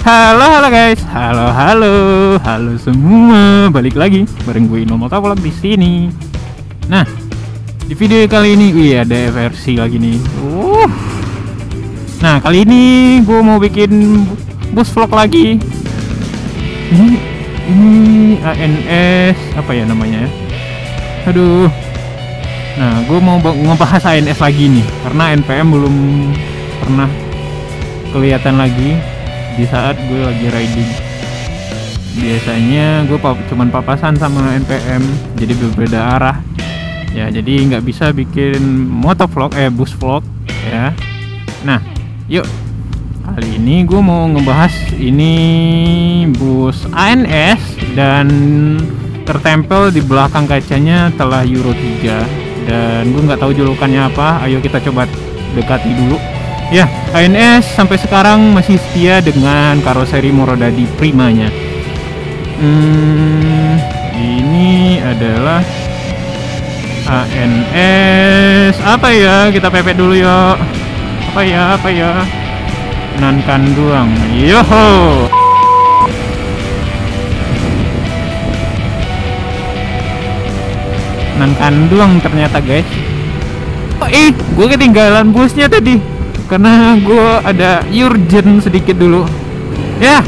Halo guys, halo semua, balik lagi bareng gue Ino Motovlog di sini. Nah, di video kali ini, ada versi lagi nih. Nah, kali ini gue mau bikin bus vlog lagi. Ini ANS apa ya namanya? Aduh. Nah, gue mau ngebahas ANS lagi nih, karena NPM belum pernah kelihatan lagi di saat gue lagi riding. Biasanya gue cuman papasan sama NPM, jadi berbeda arah ya, jadi nggak bisa bikin motovlog bus vlog ya. Nah, yuk, kali ini gue mau ngebahas ini bus ANS dan tertempel di belakang kacanya telah Euro 3, dan gue nggak tahu julukannya apa. Ayo kita coba dekati dulu. Ya, ANS sampai sekarang masih setia dengan karoseri Morodadi Primanya. Ini adalah ANS apa ya? Kita pepet dulu yuk. Apa ya? Nankanduang. Yoho. Nankanduang ternyata, guys. Gue ketinggalan busnya tadi, karena gue ada urgent sedikit dulu. Ya,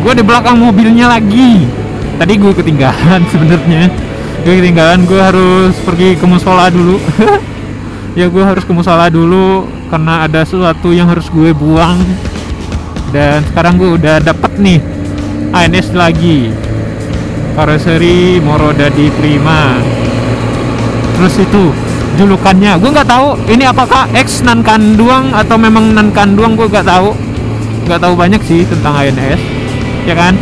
gue di belakang mobilnya lagi. Tadi gue ketinggalan sebenarnya. Gue harus pergi ke musola dulu. Ya, gue harus ke musola dulu karena ada sesuatu yang harus gue buang. Dan sekarang gue udah dapet nih ANS lagi, karoseri Morodadi Prima. Terus itu julukannya gue nggak tahu, ini apakah X Nankanduang atau memang Nankanduang, gue nggak tahu banyak sih tentang ANS ya kan.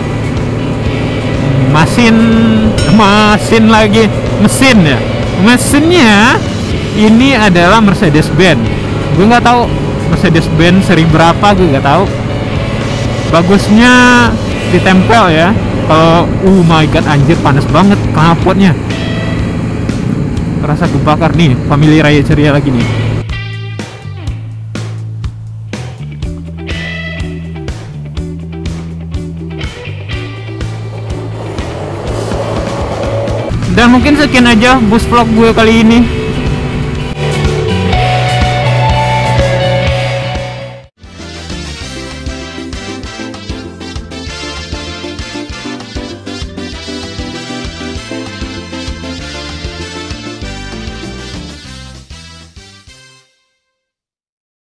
Mesinnya ini adalah Mercedes-Benz. Gue nggak tahu Mercedes-Benz seri berapa, gue nggak tahu. Bagusnya ditempel ya. Kalau oh my god, anjir panas banget knalpotnya. Rasa kebakar nih, family raya ceria lagi nih. Dan mungkin sekian aja bus vlog gue kali ini.